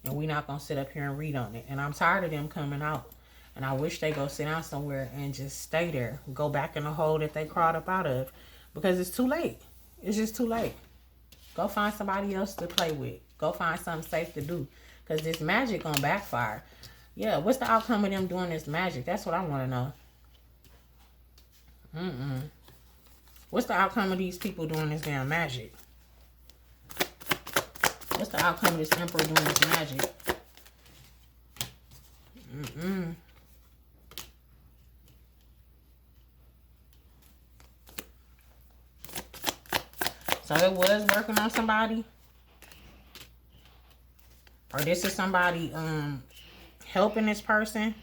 And we're not going to sit up here and read on it. And I'm tired of them coming out. And I wish they go sit down somewhere and just stay there. Go back in the hole that they crawled up out of. Because it's too late. It's just too late. Go find somebody else to play with. Go find something safe to do. Because this magic gonna backfire. Yeah, what's the outcome of them doing this magic? That's what I want to know. What's the outcome of these people doing this damn magic? What's the outcome of this Emperor doing this magic? So it was working on somebody? Or this is somebody helping this person?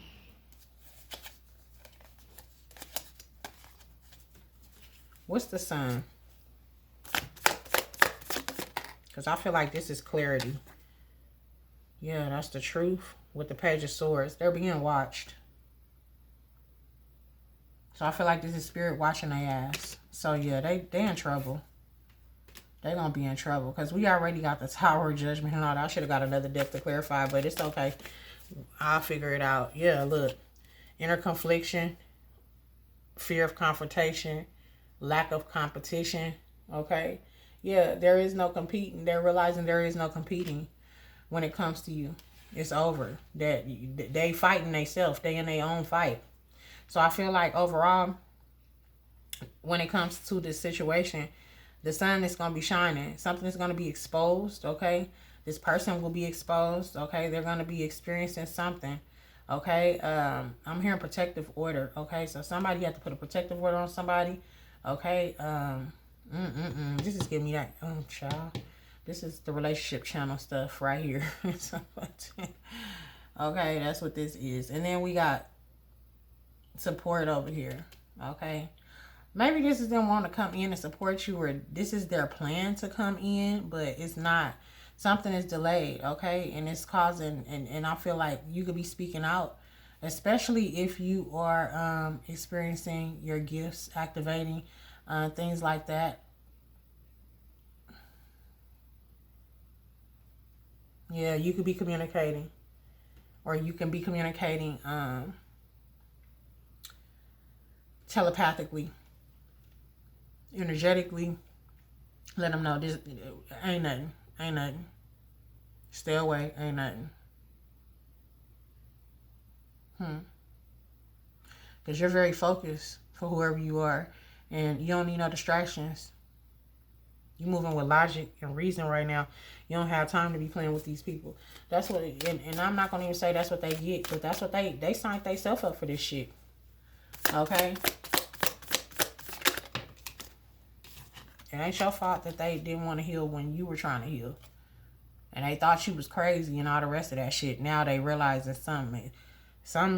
What's the Sun? Because I feel like this is clarity. Yeah, that's the truth. With the Page of Swords. They're being watched. So I feel like this is Spirit watching their ass. So yeah, they in trouble. They're going to be in trouble. Because we already got the Tower of Judgment and all that. I should have got another deck to clarify. But it's okay. I'll figure it out. Yeah, look. Inner confliction. Fear of confrontation. Lack of competition. Okay. Yeah, there is no competing. They're realizing there is no competing when it comes to you. It's over. That they fighting themselves. They in their own fight. So I feel like overall, when it comes to this situation, the sun is going to be shining. Something is going to be exposed, okay? This person will be exposed, okay? They're going to be experiencing something, okay? I'm hearing protective order, okay? So somebody had to put a protective order on somebody, okay? This is giving me that, child. This is the relationship channel stuff right here. Okay, that's what this is. And then we got support over here, okay? Maybe this is them wanting to come in and support you, or this is their plan to come in, but it's not. Something is delayed, okay? And it's causing, and I feel like you could be speaking out, especially if you are experiencing your gifts, activating, things like that. Yeah, you could be communicating, or you can be communicating telepathically, energetically. Let them know this ain't nothing. Ain't nothing. Stay away. Ain't nothing. Because you're very focused for whoever you are. And you don't need no distractions. You're moving with logic and reason right now. You don't have time to be playing with these people. That's what, and I'm not going to even say that's what they get. But that's what they signed themselves up for this shit. Okay? It ain't your fault that they didn't want to heal when you were trying to heal. And they thought you was crazy and all the rest of that shit. Now they realize that something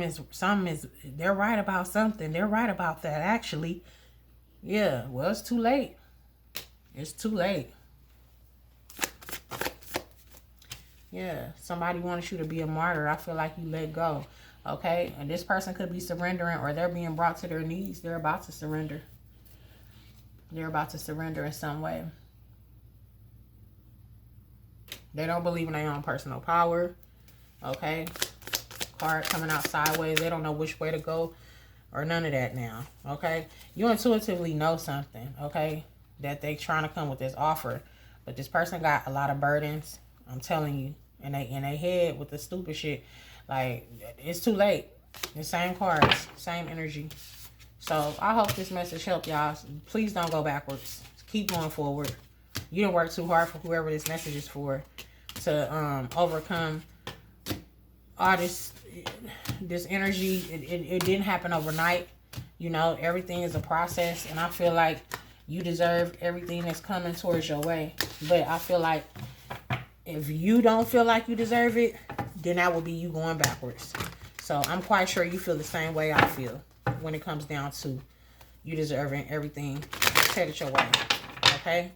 is, they're right about something. They're right about that, actually. Yeah, well, it's too late. It's too late. Yeah, somebody wanted you to be a martyr. I feel like you let go. Okay, and this person could be surrendering, or they're being brought to their knees. They're about to surrender. They're about to surrender in some way. They don't believe in their own personal power. Okay, card coming out sideways. They don't know which way to go or none of that now. Okay, you intuitively know something. Okay, that they trying to come with this offer, but this person got a lot of burdens. I'm telling you, and they in their head with the stupid shit. Like, it's too late. The same cards, same energy. So I hope this message helped y'all. Please don't go backwards. Keep going forward. You didn't work too hard for whoever this message is for to overcome all this energy. It didn't happen overnight. You know, everything is a process, and I feel like you deserve everything that's coming towards your way. But I feel like if you don't feel like you deserve it, then that will be you going backwards. So I'm quite sure you feel the same way I feel when it comes down to you deserving everything that's headed your way. Okay?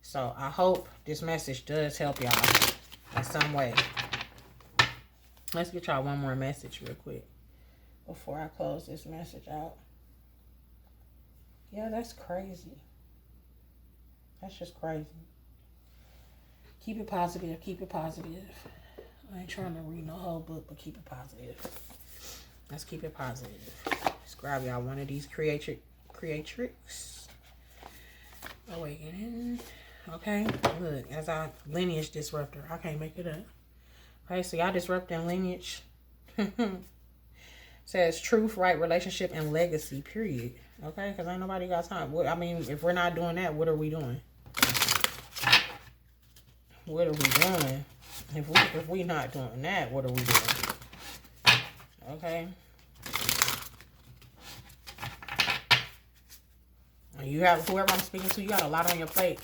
So I hope this message does help y'all in some way. Let's get y'all one more message real quick before I close this message out. Yeah, that's crazy. That's just crazy. Keep it positive. Keep it positive. I ain't trying to read no whole book, but keep it positive. Let's keep it positive. Let's grab y'all one of these creatrix. Awakening. Okay. Look, as our lineage disruptor. I can't make it up. Okay, so y'all disrupting lineage. Says truth, right relationship, and legacy, period. Okay, because ain't nobody got time. I mean, if we're not doing that, what are we doing? What are we doing? If we not doing that, what are we doing? Okay. You have, whoever I'm speaking to, you got a lot on your plate.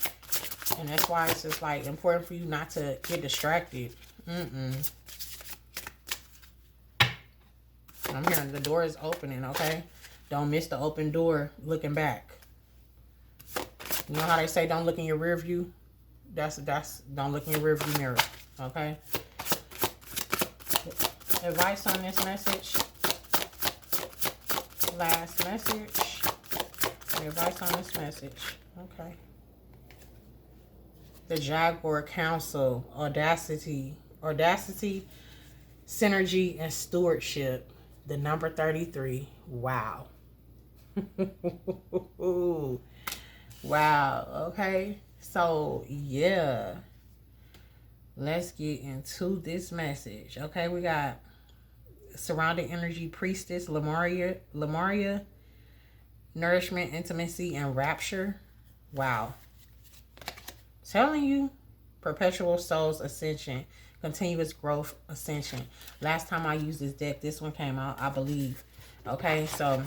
And that's why it's just like important for you not to get distracted. I'm hearing the door is opening, okay? Don't miss the open door looking back. You know how they say don't look in your rear view? That's don't look in your rear view mirror, okay? Advice on this message. Last message. Advice on this message. Okay. The Jaguar Council. Audacity, synergy, and stewardship. The number 33. Wow. Wow. Okay. So, yeah. Let's get into this message. Okay, we got surrounding energy, priestess, Lemuria, nourishment, intimacy, and rapture. Wow. Telling you, perpetual soul's ascension, continuous growth, ascension. Last time I used this deck, this one came out, I believe. Okay, so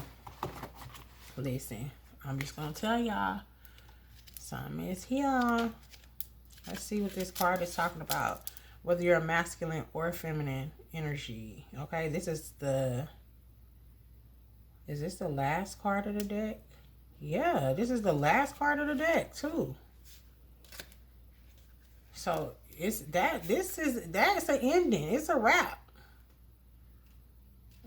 listen, I'm just gonna tell y'all something is here. Let's see what this card is talking about. Whether you're a masculine or feminine energy. Okay, this is the... Is this the last card of the deck? Yeah, this is the last card of the deck too. So it's that. That's an ending. It's a wrap.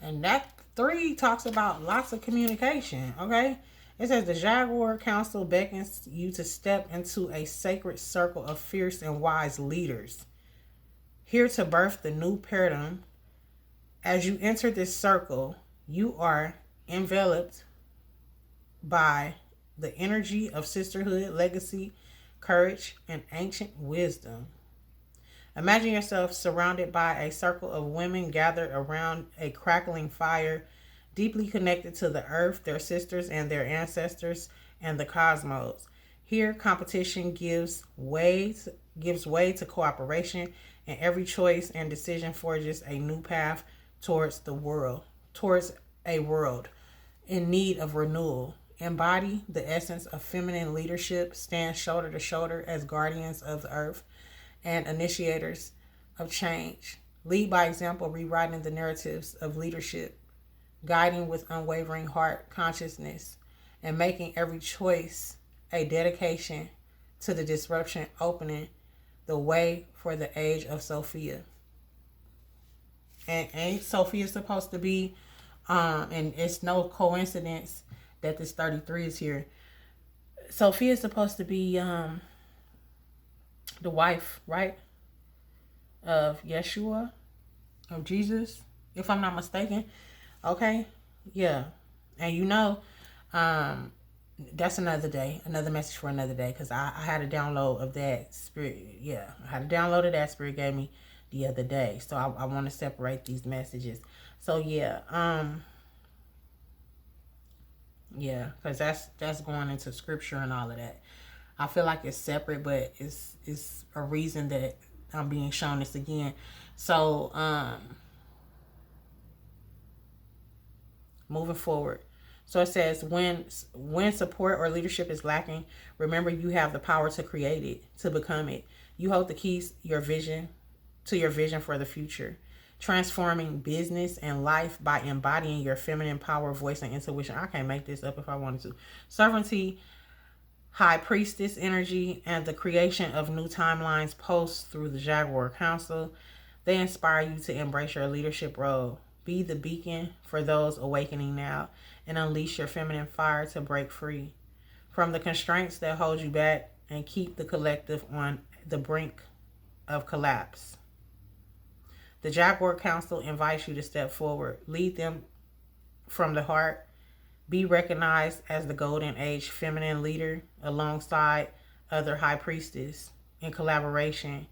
And that 3 talks about lots of communication. Okay. It says the Jaguar Council beckons you to step into a sacred circle of fierce and wise leaders, here to birth the new paradigm. As you enter this circle, you are enveloped by the energy of sisterhood, legacy, courage, and ancient wisdom. Imagine yourself surrounded by a circle of women gathered around a crackling fire, deeply connected to the earth, their sisters and their ancestors, and the cosmos. Here, competition gives way to cooperation, and every choice and decision forges a new path towards a world in need of renewal. Embody the essence of feminine leadership, stand shoulder to shoulder as guardians of the earth and initiators of change. Lead by example, rewriting the narratives of leadership, guiding with unwavering heart consciousness, and making every choice a dedication to the disruption, opening the way for the age of Sophia. And Sophia's supposed to be, and it's no coincidence that this 33 is here. Sophia's supposed to be the wife, right, of Yeshua, of Jesus, if I'm not mistaken. Okay, yeah, and you know, that's another day, another message for another day, because I had a download of that spirit. Yeah, I had a download of that spirit gave me the other day. So I want to separate these messages. So yeah, yeah, because that's going into scripture and all of that. I feel like it's separate, but it's a reason that I'm being shown this again. So moving forward. So it says, when support or leadership is lacking, remember you have the power to create it, to become it. You hold the keys your vision for the future, transforming business and life by embodying your feminine power, voice, and intuition. I can't make this up if I wanted to. Sovereignty, high priestess energy, and the creation of new timelines post through the Jaguar Council. They inspire you to embrace your leadership role. Be the beacon for those awakening now, and unleash your feminine fire to break free from the constraints that hold you back and keep the collective on the brink of collapse. The Jaguar Council invites you to step forward, lead them from the heart, be recognized as the golden age feminine leader alongside other high priestesses in collaborative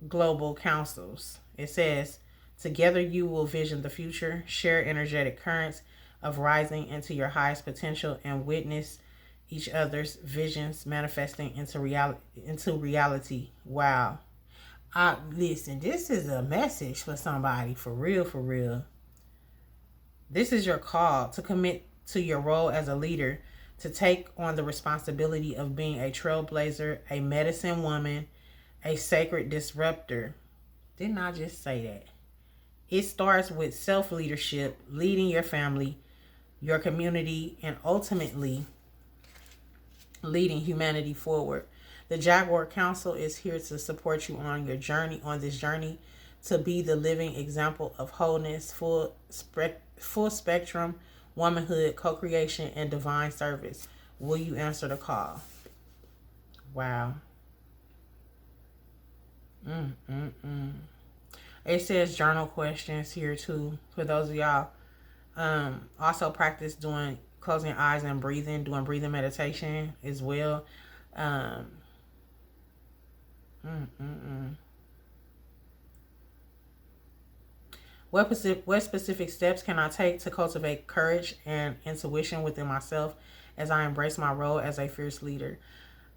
global councils. It says, together you will vision the future, share energetic currents of rising into your highest potential, and witness each other's visions manifesting into reality. Wow. Listen, this is a message for somebody, for real, for real. This is your call to commit to your role as a leader, to take on the responsibility of being a trailblazer, a medicine woman, a sacred disruptor. Didn't I just say that? It starts with self-leadership, leading your family, your community, and ultimately leading humanity forward. The Jaguar Council is here to support you on your journey, on this journey to be the living example of wholeness, full spectrum, womanhood, co-creation, and divine service. Will you answer the call? Wow. It says journal questions here too for those of y'all. Also practice doing closing your eyes and breathing, doing breathing meditation as well. What specific steps can I take to cultivate courage and intuition within myself as I embrace my role as a fierce leader?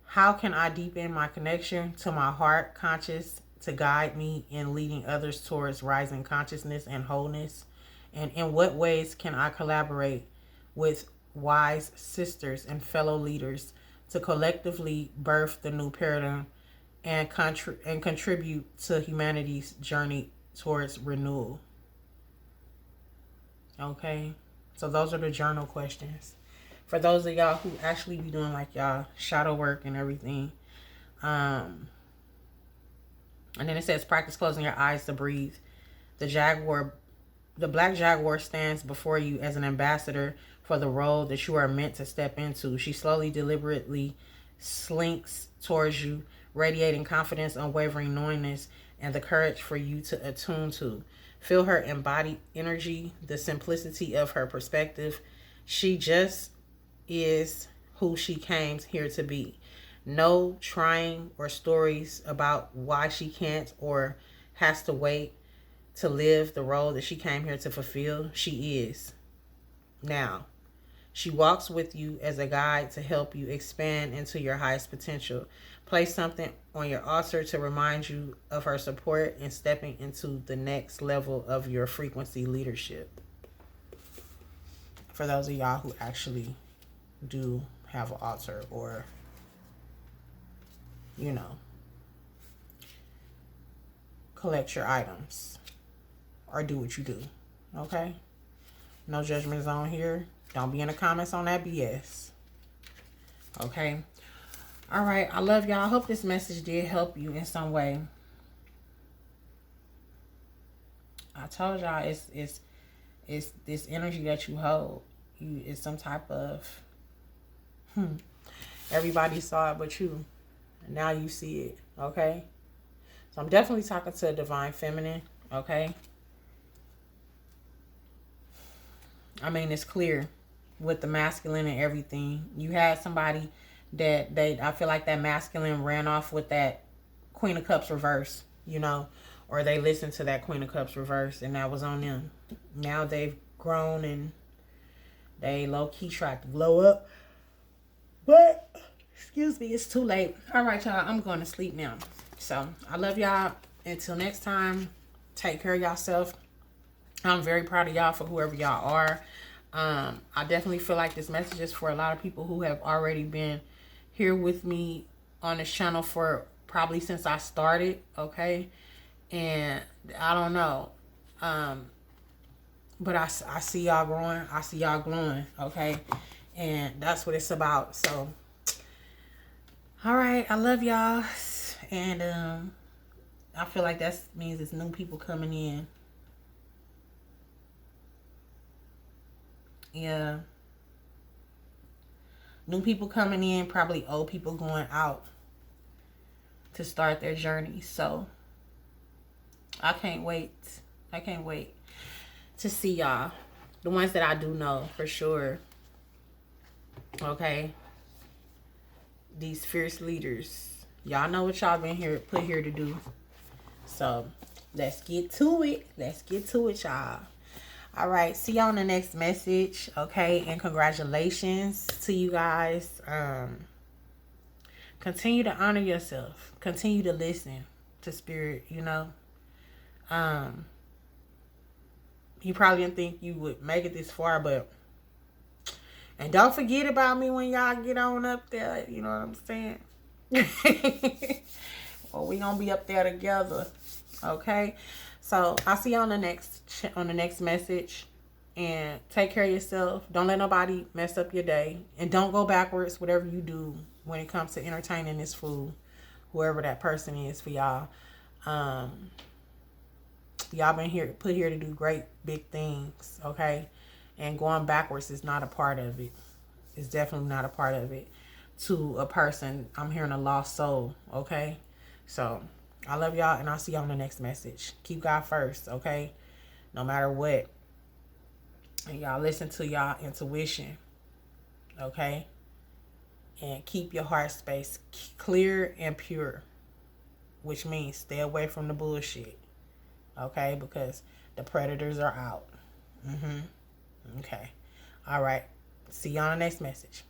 How can I deepen my connection to my heart conscious to guide me in leading others towards rising consciousness and wholeness? And in what ways can I collaborate with wise sisters and fellow leaders to collectively birth the new paradigm and contribute to humanity's journey towards renewal? Okay, so those are the journal questions. For those of y'all who actually be doing like y'all shadow work and everything. And then it says practice closing your eyes to breathe. The black jaguar stands before you as an ambassador for the role that you are meant to step into. She slowly, deliberately slinks towards you, radiating confidence, unwavering knowingness, and the courage for you to attune to. Feel her embodied energy, the simplicity of her perspective. She just is who she came here to be. No trying or stories about why she can't or has to wait to live the role that she came here to fulfill. She is. Now, she walks with you as a guide to help you expand into your highest potential. Place something on your altar to remind you of her support in stepping into the next level of your frequency leadership. For those of y'all who actually do have an altar or, you know, collect your items or do what you do. Okay? No judgment zone here. Don't be in the comments on that BS. Okay? All right. I love y'all. I hope this message did help you in some way. I told y'all it's this energy that you hold. It's some type of everybody saw it but you. And now you see it. Okay. So I'm definitely talking to a divine feminine. Okay. I mean, it's clear with the masculine and everything. You had somebody that I feel like that masculine ran off with that Queen of Cups reverse, or they listened to that Queen of Cups reverse and that was on them. Now they've grown and they low-key tried to blow up. But, excuse me, it's too late. All right, y'all, I'm going to sleep now. So, I love y'all. Until next time, take care of yourself. I'm very proud of y'all for whoever y'all are. I definitely feel like this message is for a lot of people who have already been here with me on this channel for probably since I started, okay? And I don't know. But I see y'all growing. I see y'all glowing, okay? And that's what it's about. So, all right. I love y'all. And I feel like that means it's new people coming in. Yeah. New people coming in, probably old people going out to start their journey. So, I can't wait. I can't wait to see y'all. The ones that I do know for sure. Okay. These fierce leaders. Y'all know what y'all been put here to do. So, let's get to it. Let's get to it, y'all. All right, see y'all on the next message, okay? And congratulations to you guys. Continue to honor yourself. Continue to listen to spirit, You probably didn't think you would make it this far, but... And don't forget about me when y'all get on up there, you know what I'm saying? Well, we gonna be up there together, okay? So I'll see you on the next message, and take care of yourself. Don't let nobody mess up your day, and don't go backwards. Whatever you do when it comes to entertaining this fool, whoever that person is for y'all, y'all been put here to do great big things, okay? And going backwards is not a part of it. It's definitely not a part of it. To a person, I'm hearing a lost soul, okay? So I love y'all, and I'll see y'all on the next message. Keep God first, okay? No matter what. And y'all listen to y'all intuition, okay? And keep your heart space clear and pure, which means stay away from the bullshit, okay? Because the predators are out. Okay. All right. See y'all on the next message.